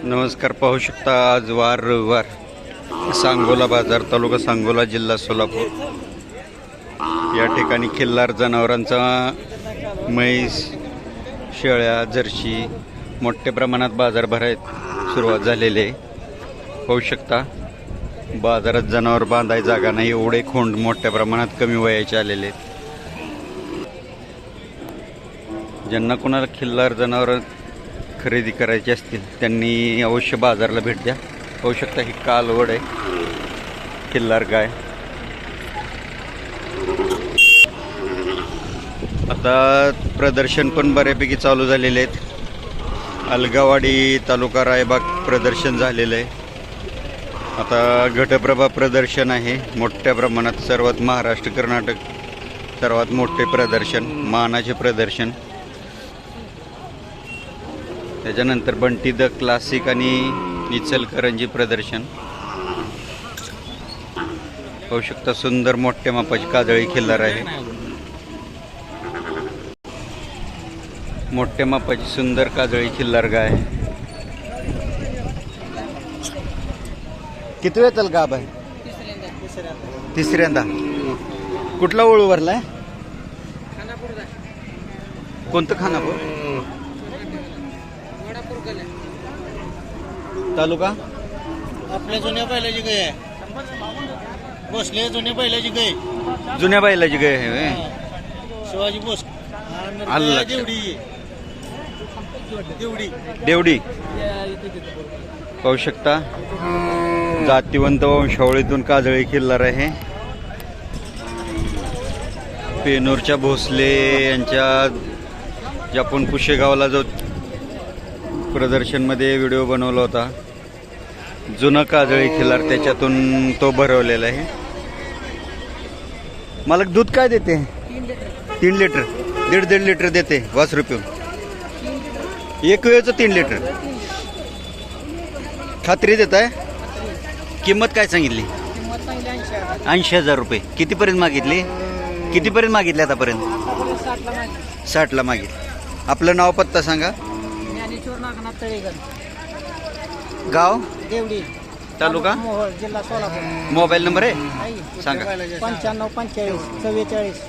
नमस्कार. पाहू शकता आज वार रविवार, सांगोला बाजार, तालुका सांगोला, जिल्हा सोलापूर. या ठिकाणी खिल्लार जनावरांचा म्हैस, शेळ्या, जर्सी मोठ्या प्रमाणात बाजार भरायला सुरुवात झालेली आहे. पाहू शकता बाजारात जनावर बांधाय जागा नाही, एवढे खोंड मोठ्या प्रमाणात कमी वयाचे आलेले आहेत. ज्यांना कोणाला खिल्लार जनावर खरेदी करायची असतील त्यांनी अवश्य बाजारला भेट द्या. पाहू शकता ही कालवड आहे, खिल्लार गाय. आता प्रदर्शन पण बऱ्यापैकी चालू झालेले आहेत. अलगावाडी तालुका रायबाग प्रदर्शन झालेलं आहे. आता घटप्रभा प्रदर्शन आहे मोठ्या प्रमाणात, सर्वात महाराष्ट्र कर्नाटक सर्वात मोठे प्रदर्शन, मानाचे प्रदर्शन. त्याच्यानंतर बंटी द क्लासिक आणि इचलकरंजी प्रदर्शन. पाहू शकता सुंदर मोठ्या मापाची काजळी खिल्लार आहे. मोठ्या मापाची सुंदर काजळी खिल्लार गाय. किती वेळ चाल गाब आहे? तिसऱ्यांदा. कुठला ओळू भरलाय? कोणतं खानापूर? तालुका आपल्या जुन्या बैलाची गाय आहे. भोसले जुन्या बैलाची गाय. जुन्या बैलाची गाय आहे. शिवाजी भोस. आलं देवडी देवडी देवडी. पाहू शकता जातिवंत वंशावळीतून काजळी खिल्लार आहे. पेनूरच्या भोसले यांच्या जे आपण पुशेगावला जो प्रदर्शनमध्ये व्हिडिओ बनवला होता, जुनं काजळी खिल्लार, त्याच्यातून तो भरवलेला आहे. मालक दूध काय देते? 3 लिटर. 1.5 लिटर देते वासरू पिऊन. एक वेळचं 3 लिटर. खात्री देत आहे. किंमत काय सांगितली? 80,000 रुपये. कितीपर्यंत मागितली? कितीपर्यंत मागितली आतापर्यंत? 60ला मागितली. आपलं नाव पत्ता सांगा. गाव देवडी, तालुका मोहोळ, जिल्हा सोलापूर. मोबाईल नंबर आहे सांगा. 95 45 44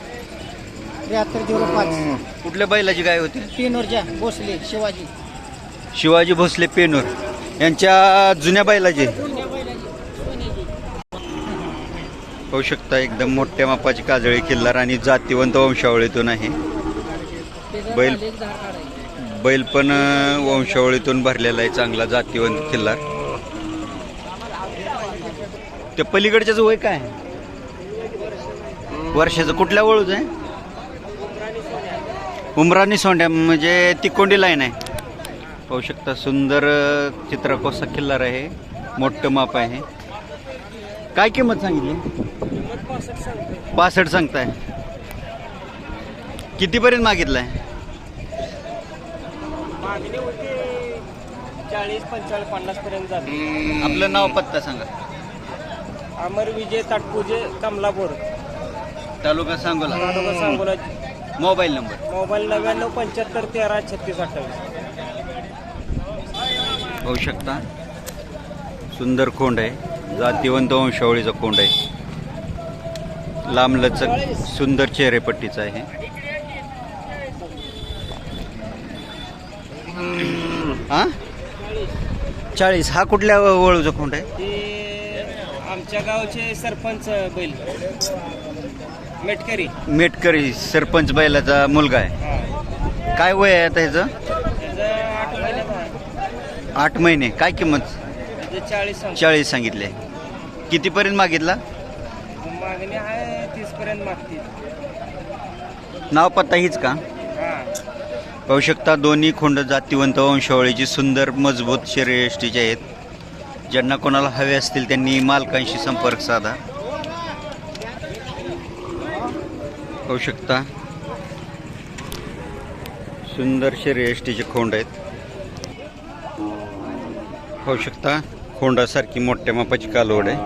7305. कुठल्या बैलाची गाय होती? पेनूरच्या भोसले शिवाजी. शिवाजी भोसले पेनूर यांच्या जुन्या बैलाची. पाहू शकता एकदम मोठ्या मापाची काजळी खिल्लार आणि जातिवंत वंशावळीतून आहे. बैल पण वंशावळीतून भरलेला आहे, चांगला जातिवंत खिल्लार. त्या पलीकडच्याच वय काय वर्षाचं? कुठल्या वळूच आहे? उमरानी सोंड्या, म्हणजे तिकोंडी लाईन आहे. पाहू शकता सुंदर चित्रकोसा खिल्लार आहे, मोठं माप आहे. काय किंमत सांगितली? 65 सांगताय. कितीपर्यंत मागितलाय? 40 45 50 पर्यंत जाते. आपलं नाव पत्ता सांगा. अमर विजय ताटपुजे, कमलापूर, तालुका सांगोला, तालुका सांगोला. Mobile number. मोबाईल 99 75 13 36 28. पाहू शकता सुंदर खोंड आहे, जातिवंत वंशावळीचा खोंड आहे. लांबलचक सुंदर चेहरेपट्टीचा आहे. हा 40. हा कुठल्या वळूचा खोंड आहे? ते आमच्या गावचे सरपंच बैल मेटकरी. मेटकरी सरपंच बैलाचा मुलगा आहे. काय वय आहे आता ह्याचं? त्याचं 8 महिन्यात आहे. 8 महिने. काय किंमत? त्याचं 40 40 सांगितले. कितीपर्यंत मागितला? मागणी आहे 30 पर्यंत मागतील. नाव पत्ता हीच का? हा. पाहू शकता दोन्ही खोंड जातिवंत वंशावळीची सुंदर मजबूत शरीरयष्टीचे आहेत. ज्यांना कोणाला हवे असतील त्यांनी मालकांशी संपर्क साधा. पाहू शकता सुंदर शरीरयष्टीचे खोंड आहेत. पाहू शकता खोंडासारखी मोठ्या मापाची कालवड आहे.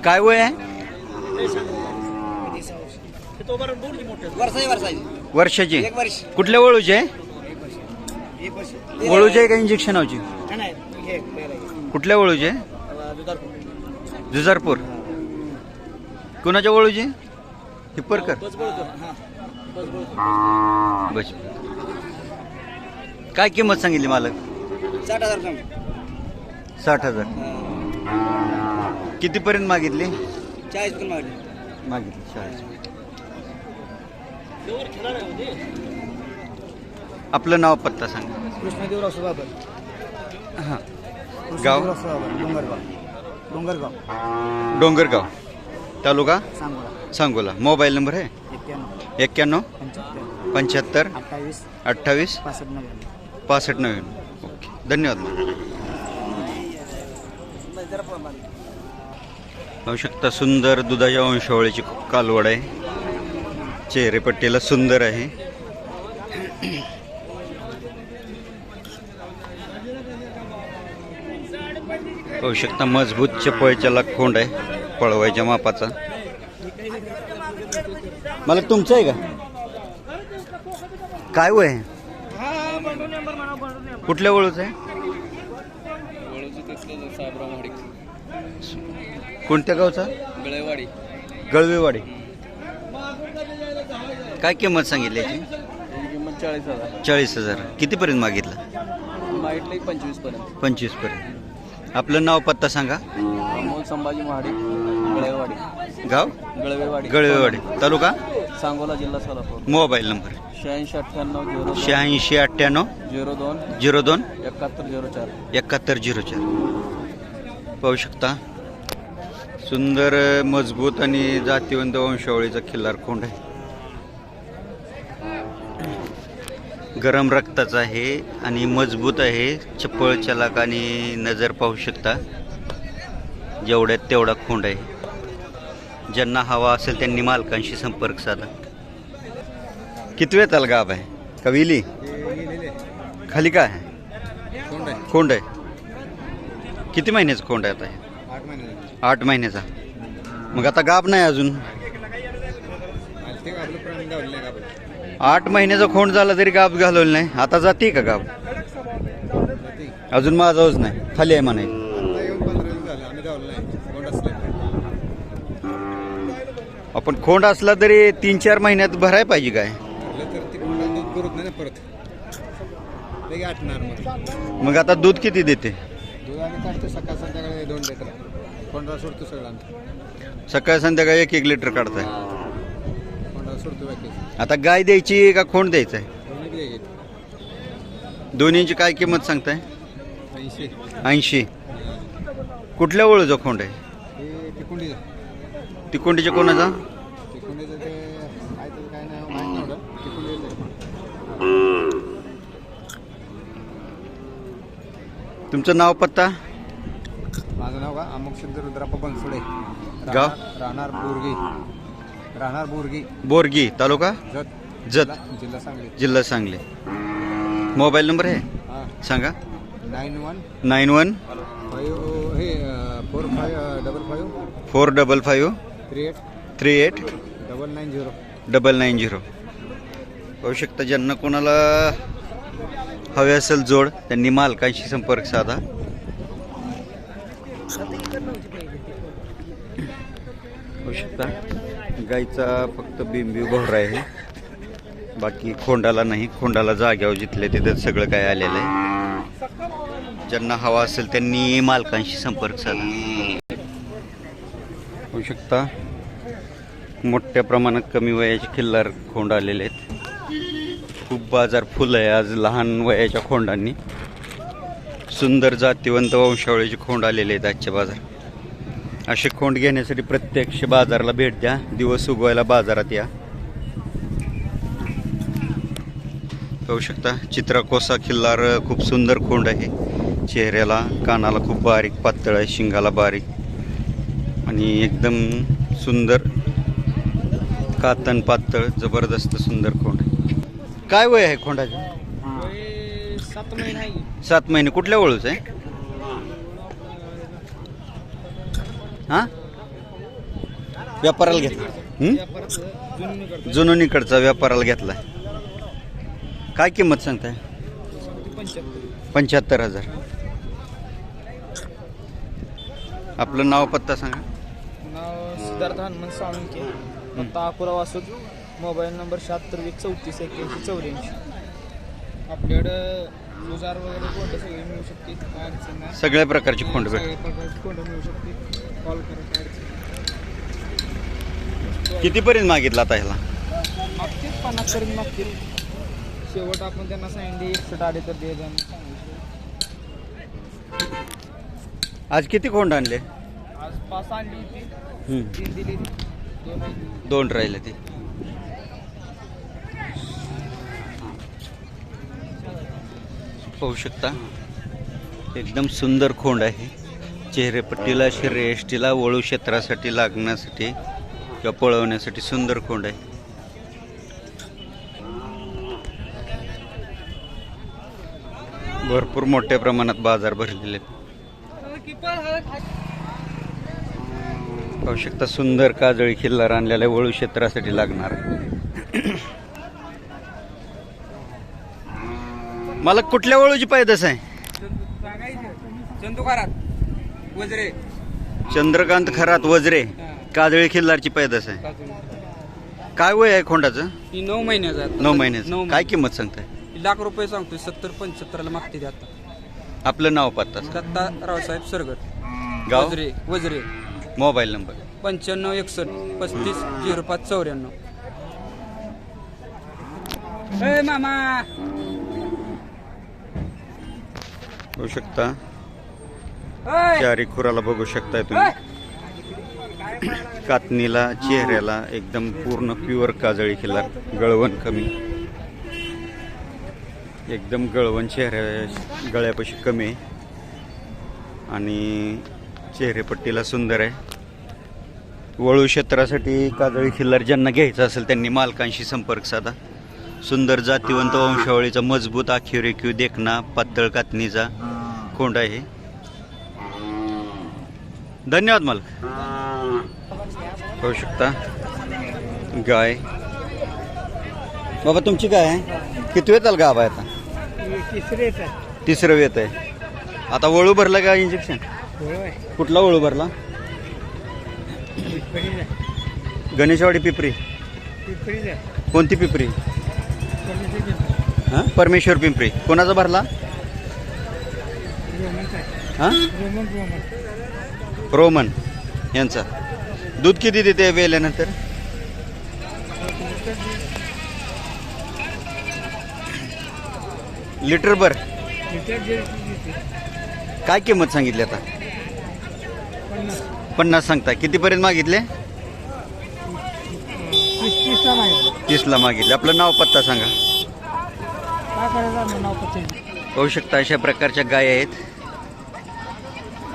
काय वय आहे? वर्षाची वर्षाची. कुठल्या वळूची आहे? वळूची आहे का इंजेक्शनाची? कुठल्या वळूची आहे? जुजारपूर. कुणाच्या वळूची? हिप्परकर. बस. काय किंमत सांगितली मालक? 60,000. 60,000. कितीपर्यंत मागितली? 40 पण मागितली 40. आपलं नाव पत्ता सांगा. कृष्णदेवराव सुधाकर. हां. गाव? डोंगरगाव. डोंगरगाव. तालुका सांगोला. सांगोला. मोबाईल नंबर आहे 91 75 28 28 65 90. ओके, धन्यवाद. पाहू शकता सुंदर दुधाच्या वंशावळीची कालवड आहे. चेहरेपट्टीला सुंदर आहे. पाहू शकता मजबूत चपळच्याला खोंड आहे, पळवायच्या मापाचा. मला तुमचं आहे का? काय वय आहे? कुठल्या वळूच आहे? कोणत्या गावचा? गळवेवाडी. काय किंमत सांगितली याची? 40,000. कितीपर्यंत मागितलं? 25 पर्यंत. आपलं नाव पत्ता सांगा. अमोल संभाजी महाडिक, गळवेवाडी. गाव? गळवेवाडी. तालुका सांगोला, जिल्हा सोलापूर. Mobile number 8698 02 7104. 7104. पाहू शकता सुंदर मजबूत आणि जातीवंत वंशावळीचा खिल्लार खोंड आहे. गरम रक्ताचा आहे आणि मजबूत आहे. चपळ चलाक आणि नजर पाहू शकता. जेवढ्यात तेवढा खोंड आहे. ज्यांना हवा असेल त्यांनी मालकांशी संपर्क साधा. किती वेळ त्याला गाभ आहे का विली? खाली काय आहे? खोंड आहे. किती महिन्याचा खोंड आहे आता? 8 महिन्याचा. मग आता गाभ नाही अजून. 8 महिन्याचा खोंड झाला तरी गाभ घालवलं नाही. आता जाते का गाभ? अजून माझाच नाही, खाली आहे म्हणे. आपण खोंड असला तरी 3-4 महिन्यात भरायला पाहिजे काय? मग आता दूध किती देते? सकाळ संध्याकाळी 1-1 लिटर काढताय. आता गाय द्यायची का खोंड द्यायचं आहे? दोन्हीची काय किंमत सांगताय? 80. कुठल्या ओळूचा खोंड आहे? तिकोंडीच्या कोणाचा? तुमचं नाव पत्ता? माझं नाव का अमुक सिद्ध रुद्राप्पा बनसोडे. गाव? राहणार बोरगी. बोरगी. तालुका जत. जिल्हा सांगली. जिल्हा सांगली. मोबाईल नंबर आहे सांगा. 91 455 38 990. पाहू शकता ज्यांना कोणाला हवे असेल जोड त्यांनी मालकांशी संपर्क साधा. पाहू शकता गाईचा फक्त बिंबी भोवरा आहे, बाकी खोंडाला नाही. खोंडाला जाग्यावर जिथले तिथे सगळं काय आलेलं आहे. ज्यांना हवा असेल त्यांनी मालकांशी संपर्क साधा. होऊ शकता मोठ्या प्रमाणात कमी वयाचे खिल्लार खोंड आलेले आहेत. खूप बाजार फुल आहे आज लहान वयाच्या खोंडांनी. सुंदर जातीवंत वंशावळीचे खोंड आलेले आहेत आजच्या बाजार. असे खोंड घेण्यासाठी प्रत्यक्ष बाजाराला भेट द्या. दिवस उगवायला बाजारात या. पाहू शकता चित्राकोसा खिल्लार खूप सुंदर खोंड आहे. चेहऱ्याला कानाला खूप बारीक पातळ आहे, शिंगाला बारीक आणि एकदम सुंदर कातन पातळ जबरदस्त सुंदर खोंड आहे. काय वय आहे खोंडाचे? 7 महिने आहे. 7 महिने. कुठल्या ओळूच आहे? हां व्यापाराला घेतला. जुनोनीकडचा व्यापाराला घेतला. काय किंमत सांगताय? 75,000. आपलं नाव पत्ता सांगा. नाव सिद्धार्थ हनुमंत साळुंके, पत्ता अकोला वासूद, मोबाईल नंबर 76 20 81 84. आपल्याकडं गुजार वगैरे कोणतं सगळे मिळू शकते, काय अडचण नाही. सगळ्या प्रकारची खोंड भेट. सगळ्या प्रकारची कोणतं मिळू शकते, कॉल करा, काय अडचण नाही. कितीपर्यंत मागितला आता ह्याला? मागतील 50 पर्यंत मागतील. शेवट आपण त्यांना सांगितले 61 आले तर दे जाऊन सांगितलं. आज किती खोंड आणले? आज 5 आणली होती, 3 दिली, 2 आणली. 2 राहिले ते. पाहू शकता एकदम सुंदर खोंड आहे. चेहरेपट्टीला, शर्यष्टीला, वळू क्षेत्रासाठी लागण्यासाठी किंवा पळवण्यासाठी सुंदर खोंड आहे. भरपूर मोठ्या प्रमाणात बाजार भरलेले आहेत. पाहू शकता सुंदर काजळी खिल्लार आणलेला वळू क्षेत्रासाठी लागणार. मला कुठल्या वळूची पैदास आहे? चंद्रकांत खरात वजरे, काजळी खिल्लारची पैदास आहे. काय वय आहे खोंडाचं? 9 महिन्याचा. 9 महिन्याचं. काय किंमत सांगताय? ₹1,00,000 सांगतोय. 70-75 ला मागते ते आता. आपलं नाव पत्ता सांगा. दत्ता रावसाहेब सरगट, गाव, वजरे. Mobile number 95 61 35 05 94. मामा बघू शकता. चारी खुराला बघू शकताय तुम्ही. कातणीला, चेहऱ्याला एकदम पूर्ण प्युअर काजळी खिल्लार. गळवण कमी, एकदम गळवण चेहऱ्या गळ्यापाशी कमी आहे आणि चेहरेपट्टीला सुंदर आहे. वळू क्षेत्रासाठी काजळी खिल्लार ज्यांना घ्यायचं असेल त्यांनी मालकांशी संपर्क साधा. सुंदर जातीवंत वंशावळीचा, मजबूत आखीव रेखीव देखना, पातळ कातणीचा खोंड आहे. धन्यवाद मालक. पाहू शकता गाय. बाबा तुमची काय आहे? किती वेळ गाव आहे आता? तिसरं वेत आहे. आता वळू भरला का इंजेक्शन? कुठला वळू भरला? गणेशवाडी पिपरी. कोणती पिपरी? हां, परमेश्वर पिंपरी. कोणाचा भरला? हां, रोमन यांचा. दूध किती देते वेल्यानंतर? लिटर भर. काय किंमत सांगितली आता? 50 सांगता. कितीपर्यंत मागितले? 30ला मागितले. आपलं नाव पत्ता सांगा. पाहू शकता अशा प्रकारच्या गाय आहेत.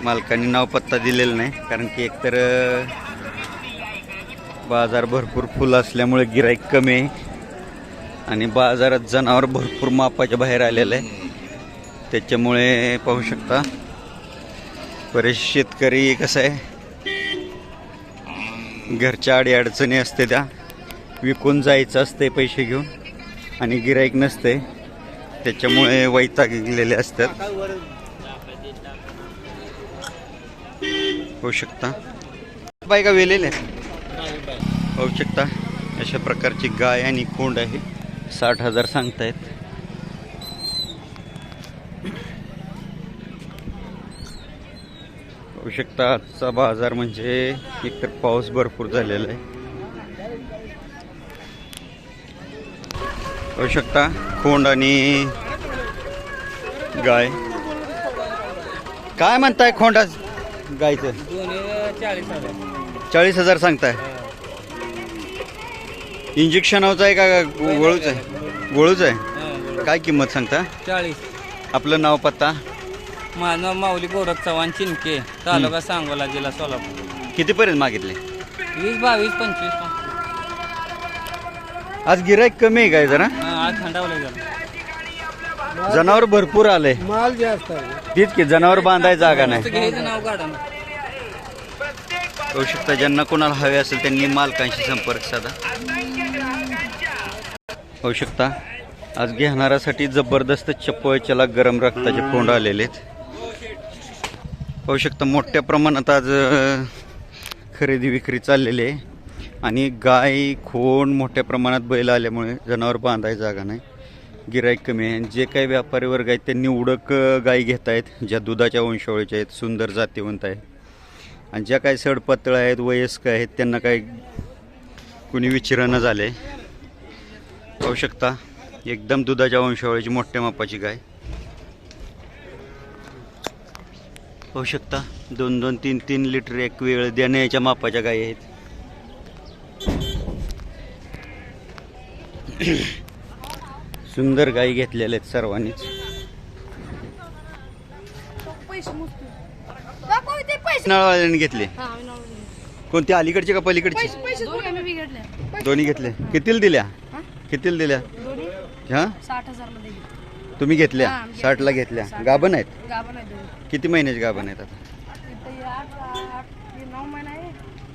मालकांनी नाव पत्ता दिलेला नाही, कारण की एकतर बाजार भरपूर फुल असल्यामुळे गिराईक कमी आहे आणि बाजारात जनावर भरपूर मापाच्या बाहेर आलेलं आहे. त्याच्यामुळे पाहू शकता बरेच शेतकरी कसं आहे, घरच्या अडीअडचणी असते त्या विकून जायचं असते पैसे घेऊन आणि गिराईक नसते, त्याच्यामुळे वैतागलेले असतात. होऊ शकता बायका वेलेले होऊ शकता. अशा प्रकारची गाय आणि खोंड आहे. 60,000 सांगतायत. होऊ शकता आजचा बाजार म्हणजे एकतर पाऊस भरपूर झालेला आहे. होऊ शकता खोंड आणि गाय. काय म्हणताय खोंडा गायचं? 40,000 सांगताय. इंजेक्शनचं आहे का वळूच आहे? वळूच आहे. काय किंमत सांगता? 40. आपलं नाव पत्ता? माझं नाव माऊली गोरख चव्हाण, चिनके, तालुका सांगोला, जिल्हा सोलापूर. कितीपर्यंत मागितले? 20 22 25. आज गिराईक कमी आहे काय जरा? आज थंडावलं झालं. जनावर भरपूर आले. माल जास्त आहे. तीच की जनावर बांधायची जागा नाही. घ्यायचं नाव काढा. होऊ शकता ज्यांना कोणाला हवे असेल त्यांनी मालकांशी संपर्क साधा. होऊ शकता आज घेणाऱ्यासाठी जबरदस्त चप्पळच्याला गरम रक्ताचे फोंड आलेले आहेत. पाहू शकता मोठ्या प्रमाणात आज खरेदी विक्री चाललेली आहे आणि गाय खोंड मोठ्या प्रमाणात बैल आल्यामुळे जनावर बांधायची जागा नाही, गिराईक कमी आहे. जे काही व्यापारी वर्ग आहेत त्यांनी उडक गायी घेत आहेत, ज्या दुधाच्या वंशावळीच्या आहेत, सुंदर जातीवंत आहेत. आणि ज्या काही सडपातळ आहेत, वयस्क आहेत, त्यांना काही कुणी विचारणं झाले. पाहू शकता एकदम दुधाच्या वंशावळीची मोठ्या मापाची गाय. पाहू शकता 2-2, 3-3 लिटर एक वेळ देण्याच्या मापाच्या गायी आहेत. सुंदर गायी घेतलेल्या आहेत सर्वांनीच. नळवाल्याने घेतले. कोणती, अलीकडची का पलीकडची? दोन्ही घेतले. कितीला दिल्या? कितीला दिल्या? हा 60,000 मध्ये तुम्ही घेतल्या? हा, 60ला घेतल्या. गाभण आहेत? गाभण आहे दोन्ही. किती महिन्याचे गाभण आहेत आता? इथं 9 महिने आहे,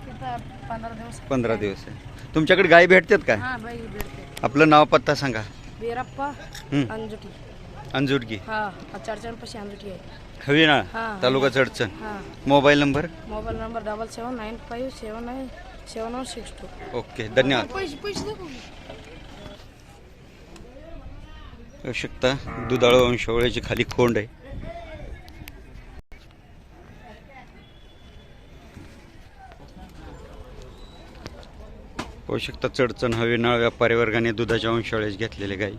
तिथं 15 दिवस. 15 दिवस आहे. तुमच्याकडे गाय भेटतात काय? हा बाई भेटते. आपलं नाव पत्ता सांगा. बीरप्पा हं. अंजुटी. अंजुटगी, हा 4-4 अंजुटी आहे. खवीनाळ, हा. तालुका चडचण. हा mobile number? Mobile number 7795797162. Okay, धन्यवाद. पैसे दाखव. पाहू शकता दुधाळ वंशावळीची खाली खोंड आहे. पाहू शकता चडचण हवेनाळ व्यापारी वर्गाने दुधाच्या वंशावळीच घेतलेले गाई.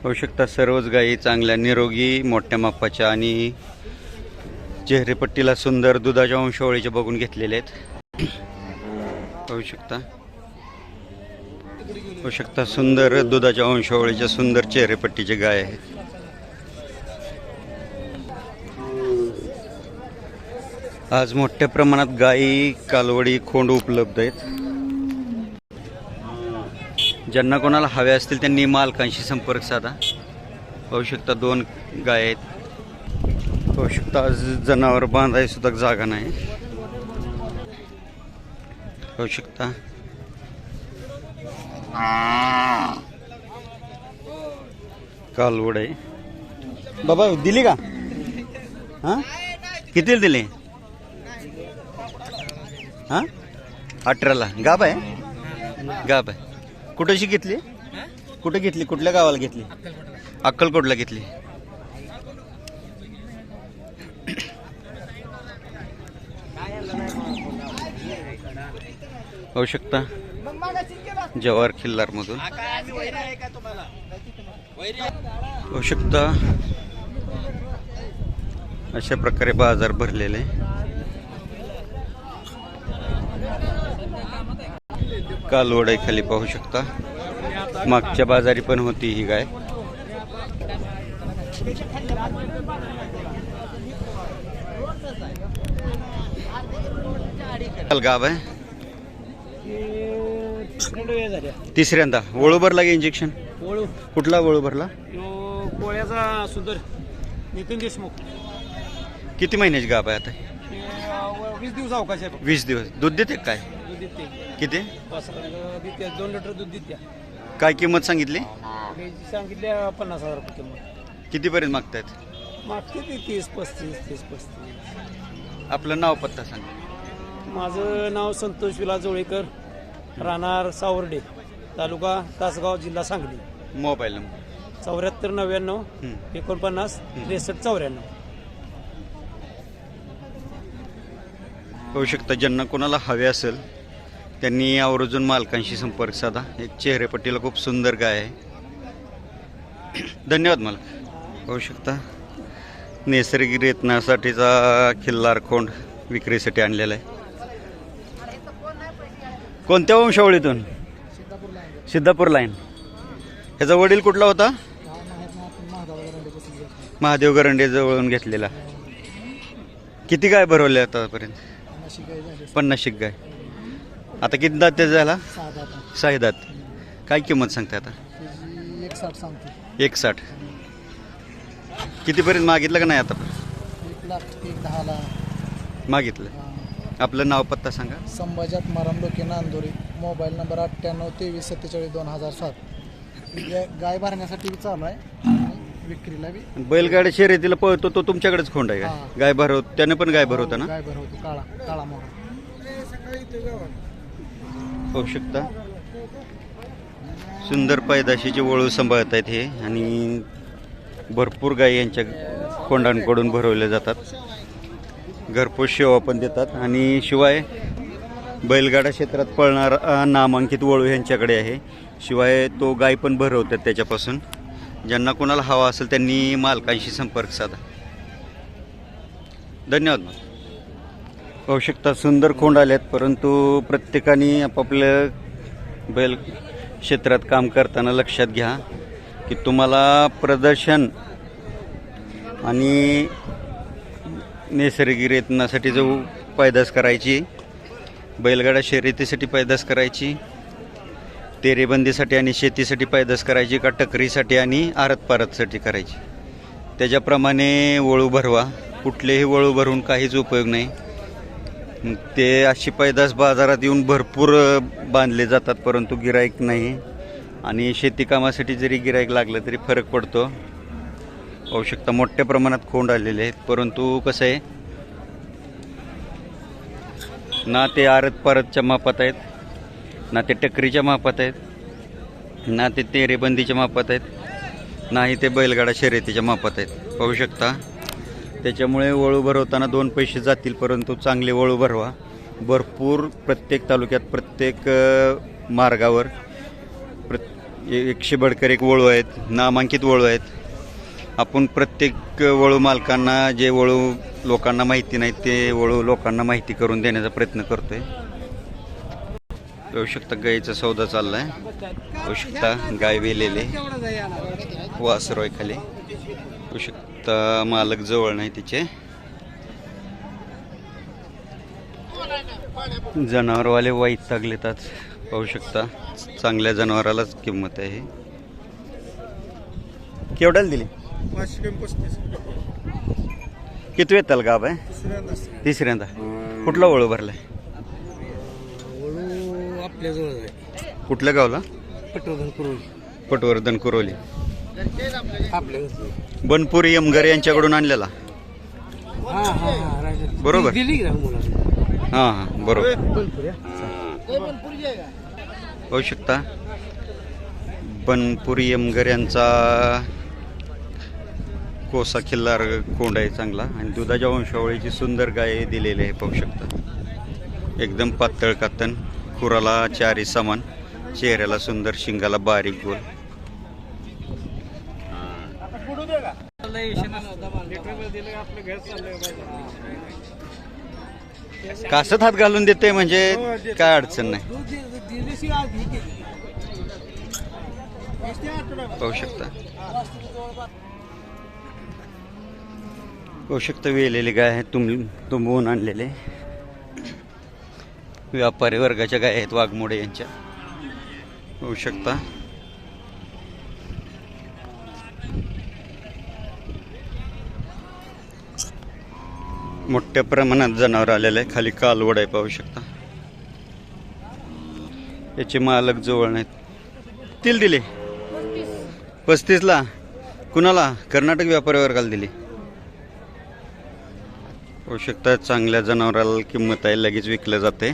पाहू शकता सर्वच गायी चांगल्या निरोगी मोठ्या मापाच्या आणि चेहरेपट्टीला सुंदर दुधाच्या वंशावळीचे बघून घेतलेले आहेत. पाहू शकता सुंदर दुधाच्या वंशावळीच्या सुंदर चेहरेपट्टीचे गाय आहेत. आज मोठ्या प्रमाणात गायी, कालवडी, खोंड उपलब्ध आहेत. ज्यांना कोणाला हव्या असतील त्यांनी मालकांशी संपर्क साधा. पाहू शकता 2 गाय आहेत. पाहू शकता आज जनावर बांधाय सुद्धा जागा नाही. पाहू शकता कालवड आहे. बाबा दिली का? हा कितीला दिली? हा 18ला. गाब आहे? गाब आहे. कुठेशी घेतली? कुठे घेतली? कुठल्या गावाला घेतली? अक्कलकोटला घेतली. पाहू शकता जवाहर खिल्लार मधून. पाहू शकता अशा प्रकारे बाजार भरलेले. कालवड आहे खाली. पाहू शकता मागच्या बाजारी पण होती ही गाय. गाव आहे. तिसऱ्यांदा वळू भरला की इंजेक्शन? वळू कुठला वळू भरला? कोळ्याचा सुंदर नितीन देशमुख. किती महिन्याची गाभ आहे आता? 20 दिवस अवकाश आहे. 20 दिवस. दूध देते काय? दूध देते. किती? 2 लिटर दूध देते. काय किंमत सांगितली? सांगितल्या 50,000 रुपये किंमत. कितीपर्यंत मागतायत? मागते ते 30-35. आपलं नाव पत्ता सांग. माझं नाव संतोष विलास जोळेकर, राहणार सावर्डे, तालुका तासगाव, जिल्हा सांगली. Mobile number? 7499 49 63 94. होऊ शकता ज्यांना कोणाला हवे असेल त्यांनी आवर्जून मालकांशी संपर्क साधा. एक चेहरेपट्टीला खूप सुंदर गाय आहे. धन्यवाद मालक. होऊ शकता नैसर्गिक रेतनासाठीचा खिल्लार खोंड विक्रीसाठी आणलेला आहे. कोणत्या वंशावळीतून? सिद्धापूर लाईन. ह्याचा वडील कुठला होता? महादेव गरंडे जवळून घेतलेला. किती गाय भरवल्या आतापर्यंत? 50 गाय. आता किती दात त्याचा झाला? 6 दात. काय किंमत सांगते आता? 160. कितीपर्यंत मागितलं का नाही आता? 1,10,000 मागितलं. आपलं नाव पत्ता सांगा. संभाजी आत्माराम लोके नांदोरी. Mobile number 98 23 47 2007. गाय भरण्यासाठी बी चालू आहे आणि विक्रीला बी. बैलगाडी शर्यतीला पळतो तो तुमच्याकडेच खोंड आहे का? हां. गाय भरव त्याने पण गाय भरवता ना? गाय भरवतो काळा काळा मोहरा. होऊ शकता. सुंदर पैदाशीचे वळू सांभाळत आहेत हे आणि भरपूर गायी यांच्या खोंडांकडून भरवल्या जातात. घरपोच सेवा पण देतात आणि शिवाय बैलगाडा क्षेत्रात पळणारा नामांकित वळू यांच्याकडे आहे. शिवाय तो गाय पण भरवतात त्याच्यापासून. ज्यांना कोणाला हवा असेल त्यांनी मालकांशी संपर्क साधा. धन्यवाद. पाहू शकता सुंदर खोंड आल्यात, परंतु प्रत्येकाने आपापल्या बैल क्षेत्रात काम करताना लक्षात घ्या की तुम्हाला प्रदर्शन आणि नैसर्गिक रेतनासाठी जो पैदास करायची, बैलगाडा शर्यतीसाठी पैदास करायची, तेरेबंदीसाठी आणि शेतीसाठी पैदास करायची का टकरीसाठी आणि आरतपारतसाठी करायची, त्याच्याप्रमाणे वळू भरवा. कुठलेही वळू भरून काहीच उपयोग नाही. ते अशी पैदास बाजारात येऊन भरपूर बांधले जातात, परंतु गिराईक नाही. आणि शेती कामासाठी जरी गिराईक लागलं तरी फरक पडतो. आवश्यकता मोठ्या प्रमाणात खोंड आलेले आहेत, परंतु कसं आहे ना ते आरतपारतच्या मापात आहेत, ना ते टकरीच्या मापात आहेत, ना ते तेरेबंदीच्या मापात आहेत, नाही ते बैलगाडा शर्यतीच्या मापात आहेत. पाहू शकता. त्याच्यामुळे वळू भरवताना 2 पैसे जातील, परंतु चांगले वळू भरवा. भरपूर प्रत्येक तालुक्यात प्रत्येक मार्गावर 100 बडकर एक वळू आहेत, नामांकित वळू आहेत. आपण प्रत्येक वळू मालकांना जे वळू लोकांना माहिती नाही ते वळू लोकांना माहिती करून देण्याचा प्रयत्न करतोय. पाहू शकता गायीचा सौदा चाललाय. पाहू शकता गाय वेलेले वासरोय खाली. पाहू शकता मालक जवळ नाही तिचे. जनावरवाले वैतागलेतात. पाहू शकता चांगल्या जनावरालाच किंमत आहे. केवढ्याला दिली? 535. किती वेताल गाब आहे? तिसऱ्यांदा. कुठला वळू भरलाय? वळू आपल्याजवळ आहे. कुठल्या गावला? पटवर्धन कुरोली. आपल्या बनपुरी यमगर यांच्याकडून आणलेला बरोबर? हां हां बरोबर. होऊ शकता बनपुरी यमगर यांचा कोसा खिल्लार कोंड आहे चांगला आणि दुधाच्या वंशावळीची सुंदर गाय दिलेली आहे. पाहू शकता एकदम पातळ कातन, खुराला चारी समान, चेहऱ्याला सुंदर, शिंगाला बारीक गोल. कासत हात घालून देते म्हणजे काय अडचण नाही. पाहू शकता. पाहू शकता वेलेले गाय आहेत, तुंबवून आणलेले व्यापारी वर्गाच्या गाय आहेत वाघमोडे यांच्या. होऊ शकता मोठ्या प्रमाणात जनावर आलेलं आहे. खाली कालवड आहे. पाहू शकता याचे मालक जवळ नाहीत. तिल दिले 35ला. कुणाला? कर्नाटक व्यापारी वर्गाला दिली. पाहू शकता चांगल्या जनावराला किंमत आहे, लगेच विकलं जाते.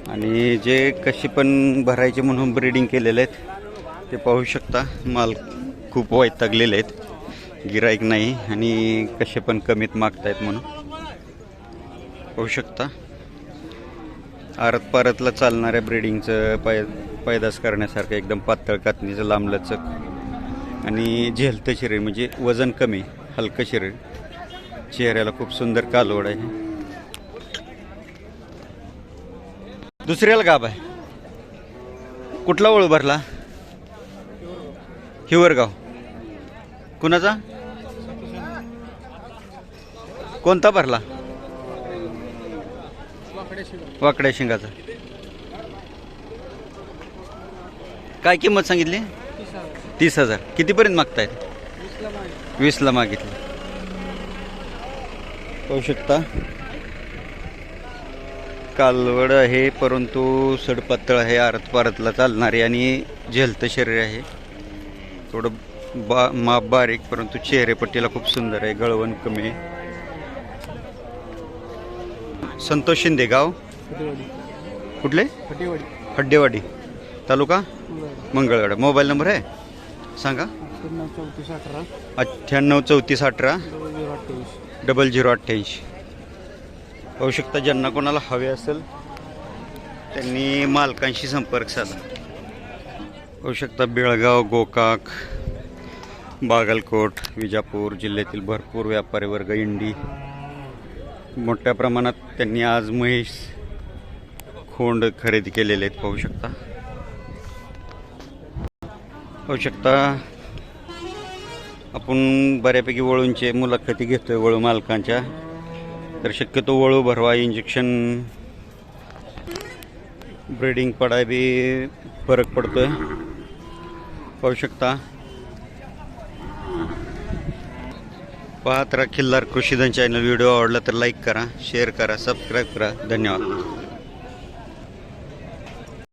आणि जे कशी पण भरायचे म्हणून ब्रीडिंग केलेले आहेत ते पाहू शकता. माल खूप वैतागलेले आहेत, गिराईक नाही आणि कसे पण कमीत मागतायत म्हणून. पाहू शकता आरत पारतला चालणाऱ्या ब्रीडिंगचं पैदास करण्यासारखं एकदम पातळ कातणीचं लांबलचक आणि झेलतं शरीर, म्हणजे वजन कमी, हलकं शरीर. चेहऱ्याला खूप सुंदर कालवड आहे. दुसऱ्याला गाभ आहे. कुठला वळू भरला? हिवरगाव. कुणाचा? कोणता भरला? वाकड्या शिंगाचा. काय किंमत सांगितली? 30,000. कितीपर्यंत मागतायत? 20ला मागितलं. पाहू शकता कालवड आहे, परंतु सडपातळ आहे, आरत पारतला चालणारी आणि झेलतं शरीर आहे. थोडं माप बारीक, परंतु चेहरेपट्टीला खूप सुंदर आहे. गळवण कमी आहे. संतोष शिंदे, गाव कुठले? हड्डेवाडी, तालुका मंगळवेढा. मोबाईल नंबर आहे सांगा. 983418 0028. पाहू शकता, ज्यांना कोणाला हवे असेल त्यांनी मालकांशी संपर्क साधा. पाहू शकता, बेळगाव, गोकाक, बागलकोट, विजापूर जिल्ह्यातील भरपूर व्यापारी वर्ग, इंडी मोठ्या प्रमाणात त्यांनी आज म्हैस खोंड खरेदी केलेले आहेत. पाहू शकता आपण बऱ्यापैकी वळूंचे मुलाखती घेतोय, वळू मालकांच्या. तर शक्यतो वळू भरवा, इंजेक्शन ब्रीडिंग पडाय बी फरक पडतोय. पाहू शकता. पाहत राहा खिल्लार कृषीधन चॅनल. व्हिडिओ आवडला तर लाईक करा, शेअर करा, सबस्क्राईब करा. धन्यवाद.